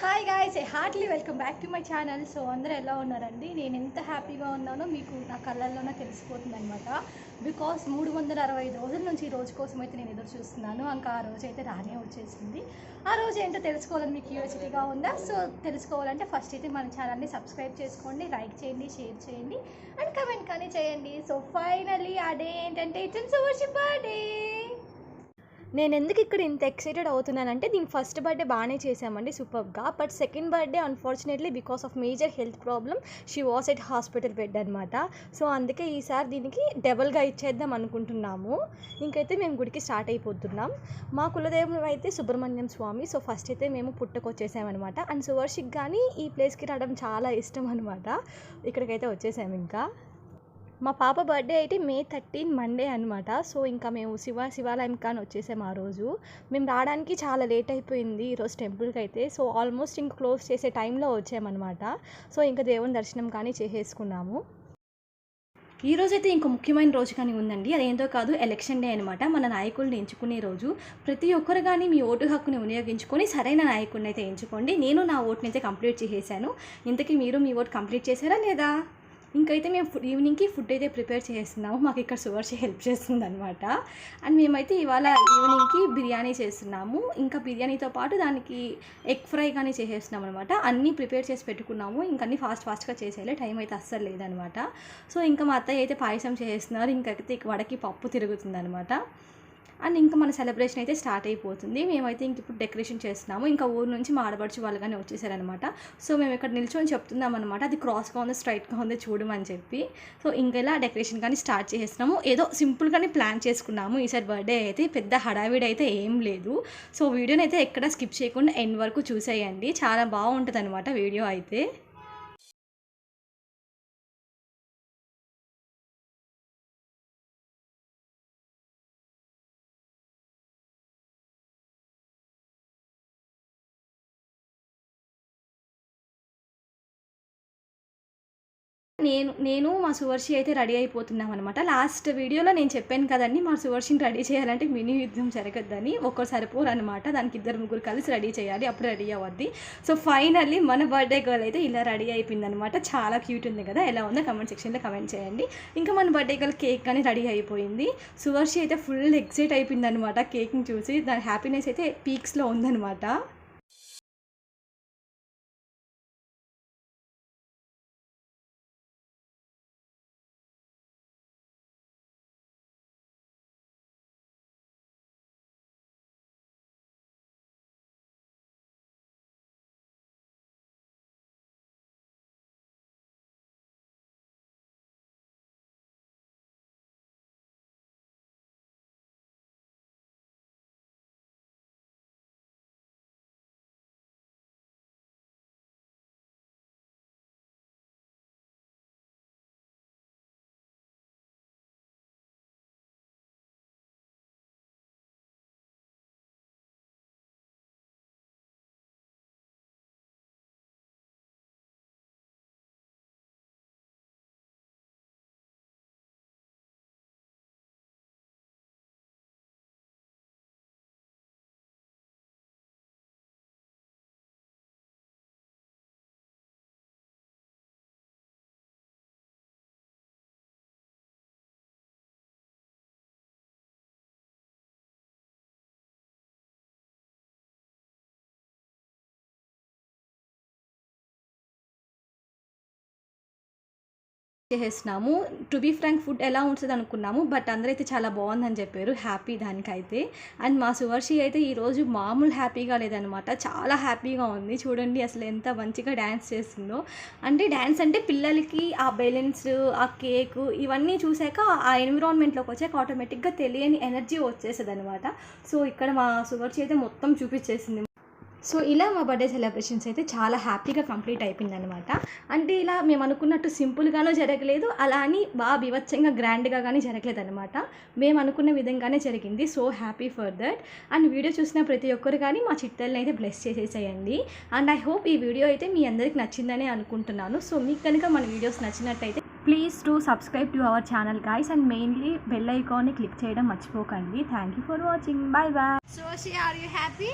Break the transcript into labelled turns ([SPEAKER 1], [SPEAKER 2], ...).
[SPEAKER 1] Hi guys, heartly welcome back to my channel. So అందరూ ఎలా ఉన్నారండి? నేను ఎంత హ్యాపీగా ఉన్నానో మీకు నా కళ్ళల్లోనే తెలిసిపోతుంది అనమాట. బికాస్ 365 రోజుల నుంచి ఈ రోజు కోసం అయితే నేను ఎదురు చూస్తున్నాను. ఇంకా ఆ రోజు అయితే రానే వచ్చేసింది. ఆ రోజు ఏంటో తెలుసుకోవాలని మీకు క్యూరియాసిటీగా ఉందా? సో తెలుసుకోవాలంటే ఫస్ట్ అయితే మన ఛానల్ని సబ్స్క్రైబ్ చేసుకోండి, లైక్ చేయండి, షేర్ చేయండి అండ్ కమెంట్ కానీ చేయండి. సో ఫైనల్లీ ఆ డే ఏంటంటే ఇట్స్ సువర్షి బర్త్డే. నేను ఎందుకు ఇక్కడ ఇంత ఎక్సైటెడ్ అవుతున్నానంటే దీని ఫస్ట్ బర్త్డే బాగానే చేసామండి సూపర్గా. But second birthday unfortunately because of major health problem she was at hospital bed అనమాట. సో అందుకే ఈసారి దీనికి డబల్గా ఇచ్చేద్దాం అనుకుంటున్నాము. ఇంకైతే మేము గుడికి స్టార్ట్ అయిపోతున్నాం. మా కులదేవుడు అయితే సుబ్రహ్మణ్యం స్వామి. సో ఫస్ట్ అయితే మేము పుట్టకొచ్చేసామన్నమాట. అండ్ సువర్షికి కానీ ఈ ప్లేస్కి రావడం చాలా ఇష్టం అనమాట. ఇక్కడికైతే వచ్చేసాము. ఇంకా మా పాప బర్త్డే అయితే May 13 మండే అనమాట. సో ఇంకా మేము శివాలయం కానీ వచ్చేసాము. ఆ రోజు మేము రావడానికి చాలా లేట్ అయిపోయింది ఈరోజు టెంపుల్కి అయితే. సో ఆల్మోస్ట్ ఇంక క్లోజ్ చేసే టైంలో వచ్చామన్నమాట. సో ఇంకా దేవుని దర్శనం కానీ చేసేసుకున్నాము. ఈ రోజు అయితే ఇంకో ముఖ్యమైన రోజు కానీ ఉందండి. అదేంటో కాదు, ఎలక్షన్ డే అనమాట. మన నాయకుల్ని ఎంచుకునే రోజు. ప్రతి ఒక్కరు కానీ మీ ఓటు హక్కుని వినియోగించుకొని సరైన నాయకుడిని అయితే ఎంచుకోండి. నేను నా ఓటుని అయితే కంప్లీట్ చేసేసాను. ఇంతకీ మీరు మీ ఓటు కంప్లీట్ చేశారా లేదా? ఇంకైతే మేము ఈవినింగ్కి ఫుడ్ అయితే ప్రిపేర్ చేస్తున్నాము. మాకు ఇక్కడ సువర్షి హెల్ప్ చేస్తుంది అనమాట. అండ్ మేమైతే ఇవాళ ఈవినింగ్కి బిర్యానీ చేస్తున్నాము. ఇంకా బిర్యానీతో పాటు దానికి ఎగ్ ఫ్రై కానీ చేసేస్తున్నాం అనమాట. అన్నీ ప్రిపేర్ చేసి పెట్టుకున్నాము. ఇంకా అన్నీ ఫాస్ట్గా చేసేయాలి, టైం అయితే అస్సలు లేదనమాట. సో ఇంకా మా అత్తయ్య అయితే పాయసం చేస్తున్నారు. ఇంకైతే వడకి పప్పు తిరుగుతుంది అనమాట. అండ్ ఇంకా మన సెలబ్రేషన్ అయితే స్టార్ట్ అయిపోతుంది. మేమైతే ఇంక ఇప్పుడు డెకరేషన్ చేస్తున్నాము. ఇంకా ఊరు నుంచి మా ఆడపడుచు వాళ్ళు కానీ వచ్చేసారనమాట. సో మేము ఇక్కడ నిల్చొని చెప్తున్నాం అనమాట, అది క్రాస్గా ఉందో స్ట్రైట్గా ఉందో చూడమని చెప్పి. సో ఇంకెలా డెకరేషన్ కానీ స్టార్ట్ చేసేస్తున్నాము. ఏదో సింపుల్గానే ప్లాన్ చేసుకున్నాము. ఈసారి బర్త్డే అయితే పెద్ద హడావిడి అయితే ఏం లేదు. సో వీడియోని అయితే ఎక్కడ స్కిప్ చేయకుండా ఎండ్ వరకు చూసేయండి. చాలా బాగుంటుంది అనమాట వీడియో అయితే. నేను మా సువర్షి అయితే రెడీ అయిపోతున్నాం అనమాట. లాస్ట్ వీడియోలో నేను చెప్పాను కదండి, మా సువర్షిని రెడీ చేయాలంటే మినీ యుద్ధం జరగద్దని. ఒక్కరు సరిపోరు అనమాట, దానికి 2-3 కలిసి రెడీ చేయాలి, అప్పుడు రెడీ అవ్వద్ది. సో ఫైనల్లీ మన బర్త్డే గర్ల్ అయితే ఇలా రెడీ అయిపోయింది అనమాట. చాలా క్యూట్ ఉంది కదా. ఎలా ఉందో కమెంట్ సెక్షన్లో కమెంట్ చేయండి. ఇంకా మన బర్త్డే గర్ల్ కేక్ కానీ రెడీ అయిపోయింది. సువర్షి అయితే ఫుల్ ఎక్సైట్ అయిపోయింది అనమాట కేక్ని చూసి. దాని హ్యాపీనెస్ అయితే పీక్స్లో ఉందనమాట. చేసేసినాము. టు బీ ఫ్రాంక్ ఫుడ్ ఎలా ఉంటుంది అనుకున్నాము, బట్ అందరైతే చాలా బాగుందని చెప్పారు. హ్యాపీ దానికైతే. అండ్ మా సువర్షి అయితే ఈరోజు మామూలు హ్యాపీగా లేదనమాట, చాలా హ్యాపీగా ఉంది. చూడండి అసలు ఎంత మంచిగా డ్యాన్స్ చేస్తుందో. అంటే డ్యాన్స్ అంటే పిల్లలకి ఆ బెలూన్స్, ఆ కేకు ఇవన్నీ చూసాక ఆ ఎన్విరాన్మెంట్లోకి వచ్చాక ఆటోమేటిక్గా తెలియని ఎనర్జీ వచ్చేస్తుంది అనమాట. సో ఇక్కడ మా సువర్షి అయితే మొత్తం చూపించేసింది. సో ఇలా మా బర్త్డే సెలబ్రేషన్స్ అయితే చాలా హ్యాపీగా కంప్లీట్ అయిపోయిందనమాట. అంటే ఇలా మేము అనుకున్నట్టు సింపుల్గానూ జరగలేదు, అలా అని బాగా బీభత్సంగా గ్రాండ్గా కానీ జరగలేదు అనమాట. మేము అనుకున్న విధంగానే జరిగింది. So happy for that. And video చూసిన ప్రతి ఒక్కరు కానీ మా చిట్టల్ని అయితే బ్లెస్ చేసేసేయండి. అండ్ ఐ హోప్ ఈ వీడియో అయితే మీ అందరికి నచ్చిందని అనుకుంటున్నాను. సో మీకు కనుక మన వీడియోస్ నచ్చినట్టయితే please to subscribe to our channel guys. And mainly bell ఐకాన్ని క్లిక్ చేయడం మర్చిపోకండి. Thank you for watching. Bye bye. So are you happy?